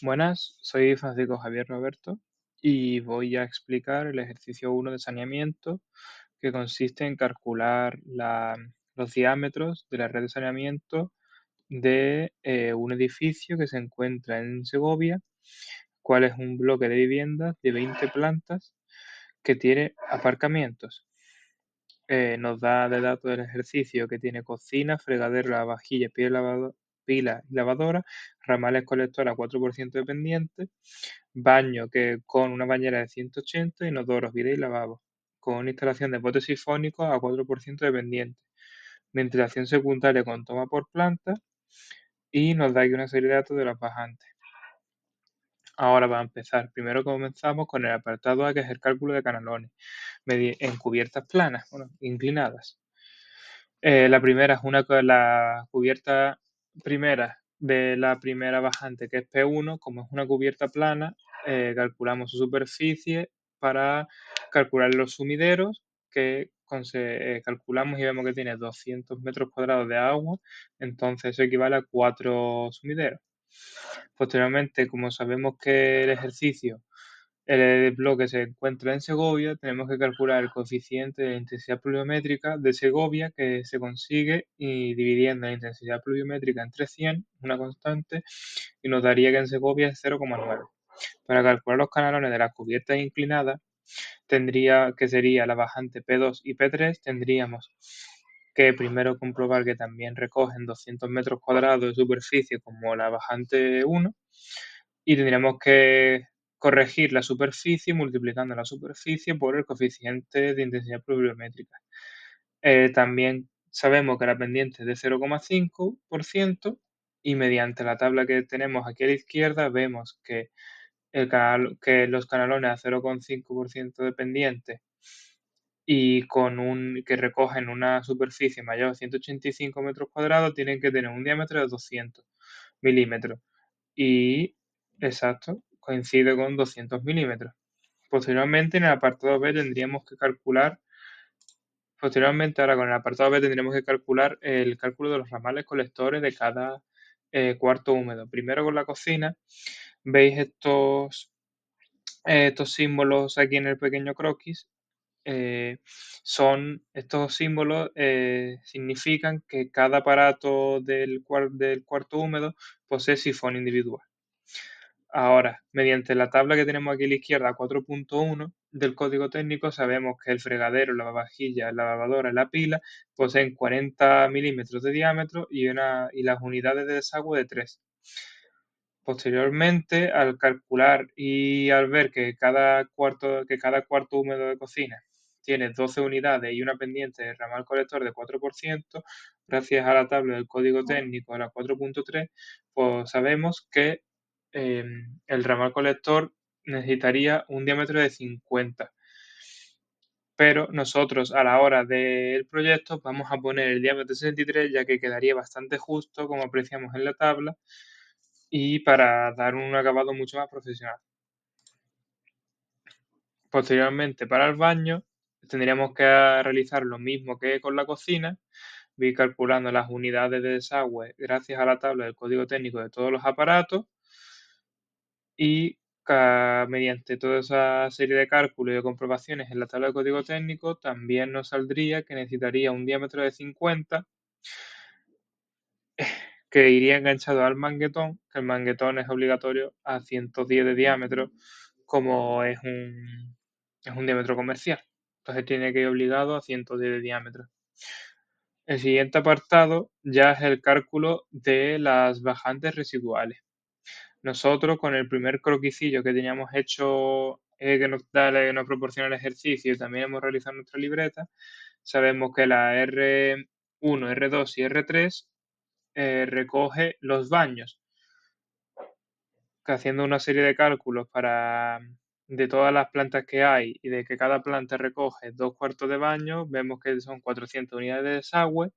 Buenas, soy Francisco Javier Roberto y voy a explicar el ejercicio 1 de saneamiento que consiste en calcular los diámetros de la red de saneamiento de un edificio que se encuentra en Segovia, cual es un bloque de viviendas de 20 plantas que tiene aparcamientos. Nos da de datos del ejercicio que tiene cocina, fregadero, lavavajillas, pila y lavadora, ramales colectora 4% dependiente, baño que con una bañera de 180, inodoros, bidet y lavabo, con instalación de botes sifónicos a 4% dependiente, ventilación secundaria con toma por planta y nos da aquí una serie de datos de los bajantes. Ahora va a empezar. Primero comenzamos con el apartado A, que es el cálculo de canalones en cubiertas planas, bueno, inclinadas. La primera es la cubierta primera de la primera bajante, que es P1. Como es una cubierta plana, calculamos su superficie para calcular los sumideros, que calculamos y vemos que tiene 200 metros cuadrados de agua, entonces eso equivale a 4 sumideros. Posteriormente, como sabemos que el bloque se encuentra en Segovia, tenemos que calcular el coeficiente de intensidad pluviométrica de Segovia, que se consigue y dividiendo la intensidad pluviométrica entre 100, una constante, y nos daría que en Segovia es 0,9. Para calcular los canalones de las cubiertas inclinadas, que sería la bajante P2 y P3, tendríamos que primero comprobar que también recogen 200 metros cuadrados de superficie como la bajante 1, y tendríamos que corregir la superficie multiplicando la superficie por el coeficiente de intensidad pluviométrica. También sabemos que la pendiente es de 0,5%, y mediante la tabla que tenemos aquí a la izquierda vemos que, que los canalones a 0,5% de pendiente y que recogen una superficie mayor a 185 metros cuadrados tienen que tener un diámetro de 200 milímetros. Y, exacto, coincide con 200 milímetros. Posteriormente, en el apartado B tendríamos que calcular, ahora con el apartado B tendríamos que calcular el cálculo de los ramales colectores de cada cuarto húmedo. Primero con la cocina, veis estos símbolos aquí en el pequeño croquis. Estos símbolos significan que cada aparato del cuarto húmedo posee sifón individual. Ahora, mediante la tabla que tenemos aquí a la izquierda, 4.1 del código técnico, sabemos que el fregadero, la lavavajilla, la lavadora y la pila poseen 40 milímetros de diámetro y las unidades de desagüe de 3. Posteriormente, al calcular y al ver que cada cuarto húmedo de cocina tiene 12 unidades y una pendiente de ramal colector de 4%, gracias a la tabla del código técnico, a la 4.3, pues sabemos que el ramal colector necesitaría un diámetro de 50. Pero nosotros a la hora del proyecto vamos a poner el diámetro de 63, ya que quedaría bastante justo, como apreciamos en la tabla, y para dar un acabado mucho más profesional. Posteriormente, para el baño, tendríamos que realizar lo mismo que con la cocina, ir calculando las unidades de desagüe gracias a la tabla del código técnico de todos los aparatos, y mediante toda esa serie de cálculos y de comprobaciones en la tabla de código técnico también nos saldría que necesitaría un diámetro de 50, que iría enganchado al manguetón, que el manguetón es obligatorio a 110 de diámetro, como es un diámetro comercial. Entonces tiene que ir obligado a 110 de diámetro. El siguiente apartado ya es el cálculo de las bajantes residuales. Nosotros con el primer croquicillo que teníamos hecho, que nos proporciona el ejercicio, y también hemos realizado nuestra libreta, sabemos que la R1, R2 y R3 recoge los baños, que haciendo una serie de cálculos de todas las plantas que hay y de que cada planta recoge 2 cuartos de baño, vemos que son 400 unidades de desagüe,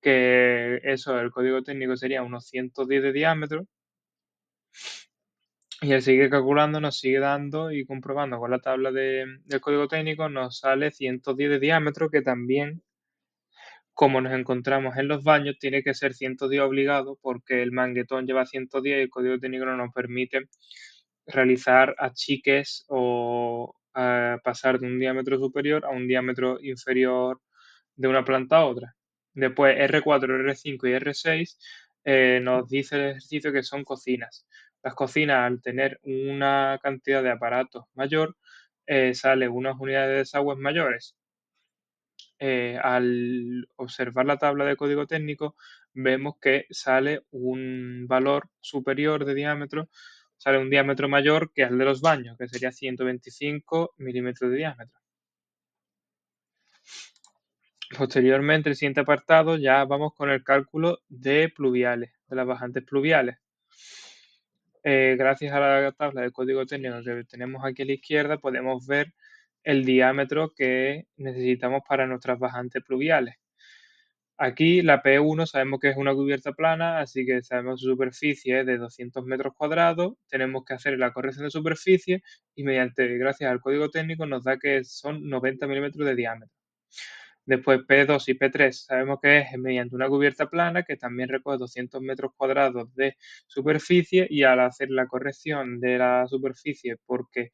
que eso, el código técnico sería unos 110 de diámetro, y al seguir calculando nos sigue dando y comprobando con la tabla del código técnico, nos sale 110 de diámetro, que también Como nos encontramos en los baños, tiene que ser 110 obligado porque el manguetón lleva 110 y el código técnico no nos permite realizar achiques o pasar de un diámetro superior a un diámetro inferior de una planta a otra. Después R4, R5 y R6 nos dice el ejercicio que son cocinas. Las cocinas, al tener una cantidad de aparatos mayor, salen unas unidades de desagües mayores. Al observar la tabla de código técnico, vemos que sale un valor superior de diámetro, sale un diámetro mayor que el de los baños, que sería 125 milímetros de diámetro. Posteriormente, el siguiente apartado, ya vamos con el cálculo de pluviales, de las bajantes pluviales. Gracias a la tabla de código técnico que tenemos aquí a la izquierda, podemos ver el diámetro que necesitamos para nuestras bajantes pluviales. Aquí la P1 sabemos que es una cubierta plana, así que sabemos su superficie es de 200 metros cuadrados. Tenemos que hacer la corrección de superficie y gracias al código técnico, nos da que son 90 milímetros de diámetro. Después P2 y P3 sabemos que es mediante una cubierta plana que también recoge 200 metros cuadrados de superficie, y al hacer la corrección de la superficie, porque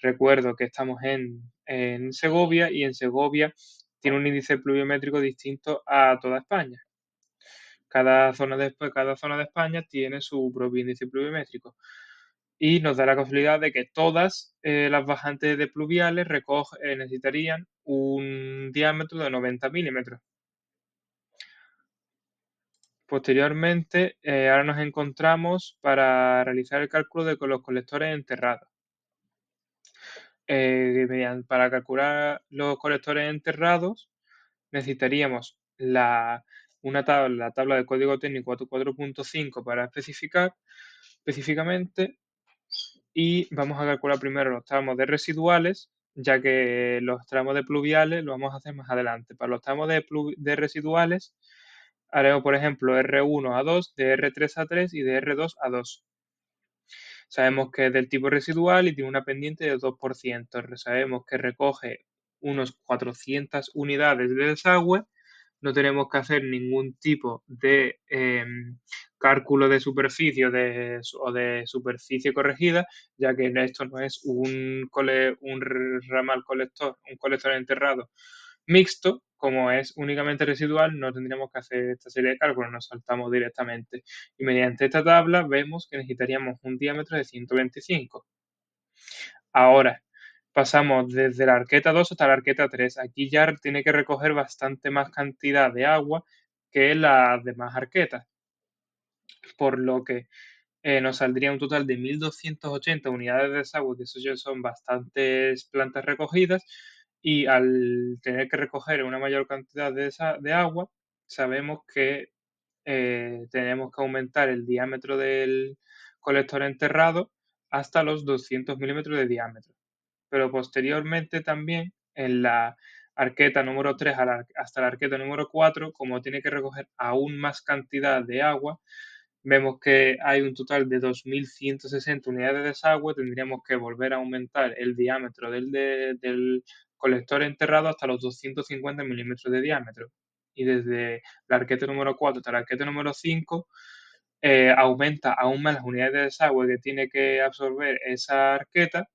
recuerdo que estamos en Segovia, y en Segovia tiene un índice pluviométrico distinto a toda España. Cada zona de España tiene su propio índice pluviométrico. Y nos da la casualidad de que todas las bajantes de pluviales necesitarían un diámetro de 90 milímetros. Posteriormente, ahora nos encontramos para realizar el cálculo de los colectores enterrados. Para calcular los colectores enterrados necesitaríamos la tabla de código técnico 4.5 para especificar específicamente, y vamos a calcular primero los tramos de residuales, ya que los tramos de pluviales los vamos a hacer más adelante. Para los tramos de residuales haremos, por ejemplo, R1 a 2, de R3 a 3 y de R2 a 2. Sabemos que es del tipo residual y tiene una pendiente del 2%. Sabemos que recoge unos 400 unidades de desagüe. No tenemos que hacer ningún tipo de cálculo de superficie o de superficie corregida, ya que esto no es un ramal colector, un colector enterrado mixto. Como es únicamente residual, no tendríamos que hacer esta serie de cálculos, nos saltamos directamente. Y mediante esta tabla vemos que necesitaríamos un diámetro de 125. Ahora, pasamos desde la arqueta 2 hasta la arqueta 3. Aquí ya tiene que recoger bastante más cantidad de agua que las demás arquetas, por lo que nos saldría un total de 1.280 unidades de desagüe, que eso ya son bastantes plantas recogidas, y al tener que recoger una mayor cantidad de agua, sabemos que tenemos que aumentar el diámetro del colector enterrado hasta los 200 milímetros de diámetro. Pero posteriormente también en la arqueta número 3 hasta la arqueta número 4, como tiene que recoger aún más cantidad de agua, vemos que hay un total de 2.160 unidades de desagüe. Tendríamos que volver a aumentar el diámetro del colector enterrado hasta los 250 milímetros de diámetro. Y desde la arqueta número 4 hasta la arqueta número 5 aumenta aún más las unidades de desagüe que tiene que absorber esa arqueta,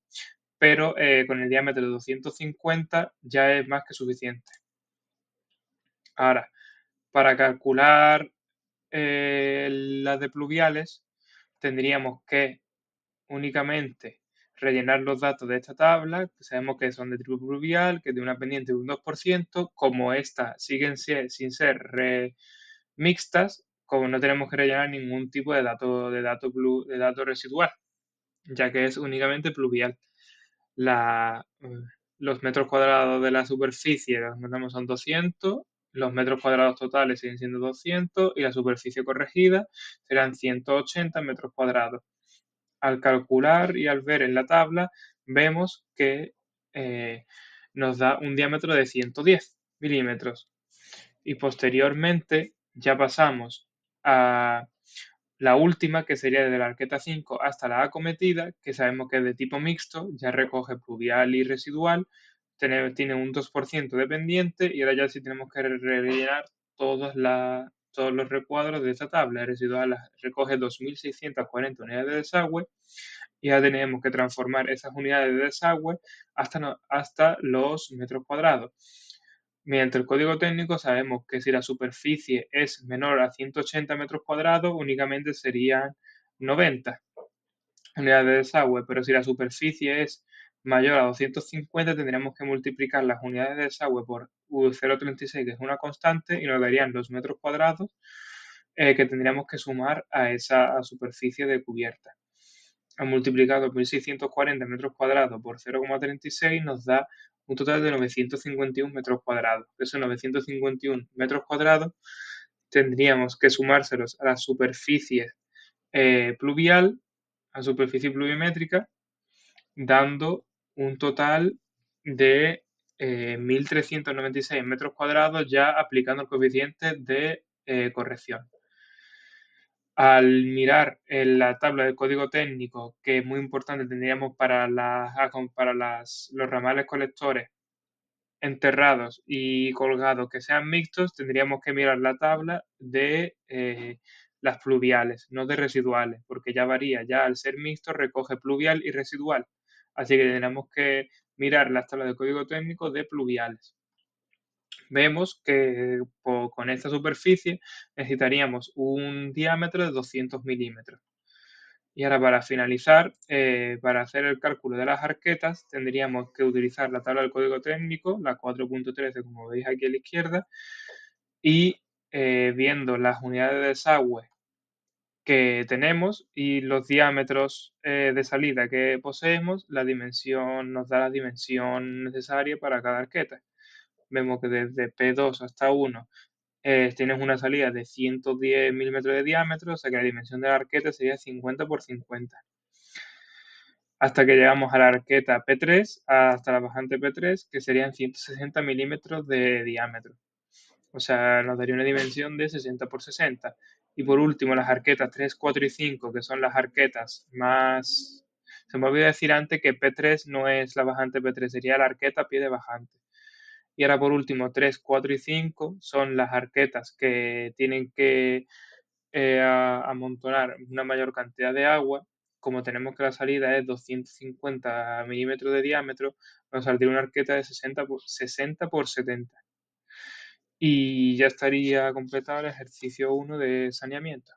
pero con el diámetro de 250 ya es más que suficiente. Ahora, para calcular las de pluviales, tendríamos que únicamente rellenar los datos de esta tabla, que sabemos que son de tipo pluvial, que tiene una pendiente de un 2%. Como estas siguen sin ser mixtas, como no tenemos que rellenar ningún tipo de dato residual, ya que es únicamente pluvial. La, los metros cuadrados de la superficie, los metemos son 200, los metros cuadrados totales siguen siendo 200 y la superficie corregida serán 180 metros cuadrados. Al calcular y al ver en la tabla, vemos que nos da un diámetro de 110 milímetros. Y posteriormente ya pasamos a la última, que sería desde la arqueta 5 hasta la acometida, que sabemos que es de tipo mixto, ya recoge pluvial y residual, tiene un 2% de pendiente, y ahora ya sí tenemos que rellenar todos los recuadros de esta tabla. El residual recoge 2.640 unidades de desagüe y ya tenemos que transformar esas unidades de desagüe hasta los metros cuadrados. Mediante el código técnico sabemos que si la superficie es menor a 180 metros cuadrados, únicamente serían 90 unidades de desagüe, pero si la superficie es mayor a 250, tendríamos que multiplicar las unidades de desagüe por 0,36, que es una constante, y nos darían los metros cuadrados que tendríamos que sumar a esa superficie de cubierta. Al multiplicar 2.640 metros cuadrados por 0,36 nos da un total de 951 metros cuadrados. Esos 951 metros cuadrados tendríamos que sumárselos a la superficie pluvial, a superficie pluviométrica, dando un total de 1.396 metros cuadrados ya aplicando el coeficiente de corrección. Al mirar en la tabla del código técnico, que es muy importante, tendríamos para los ramales colectores enterrados y colgados que sean mixtos, tendríamos que mirar la tabla de las pluviales, no de residuales, porque ya varía, ya al ser mixto recoge pluvial y residual. Así que tendremos que mirar las tablas de código técnico de pluviales. Vemos que con esta superficie necesitaríamos un diámetro de 200 milímetros. Y ahora para finalizar, para hacer el cálculo de las arquetas, tendríamos que utilizar la tabla del código técnico, la 4.13, como veis aquí a la izquierda, y viendo las unidades de desagüe que tenemos y los diámetros de salida que poseemos, nos da la dimensión necesaria para cada arqueta. Vemos que desde P2 hasta 1 tienes una salida de 110 milímetros de diámetro, o sea que la dimensión de la arqueta sería 50 por 50. Hasta que llegamos a la arqueta P3, hasta la bajante P3, que serían 160 milímetros de diámetro. O sea, nos daría una dimensión de 60 por 60. Y por último, las arquetas 3, 4 y 5, que son las arquetas más... Se me olvidó decir antes que P3 no es la bajante P3, sería la arqueta a pie de bajante. Y ahora por último, 3, 4 y 5 son las arquetas que tienen que amontonar una mayor cantidad de agua. Como tenemos que la salida es 250 milímetros de diámetro, nos saldría una arqueta de 60 por 70. Y ya estaría completado el ejercicio 1 de saneamiento.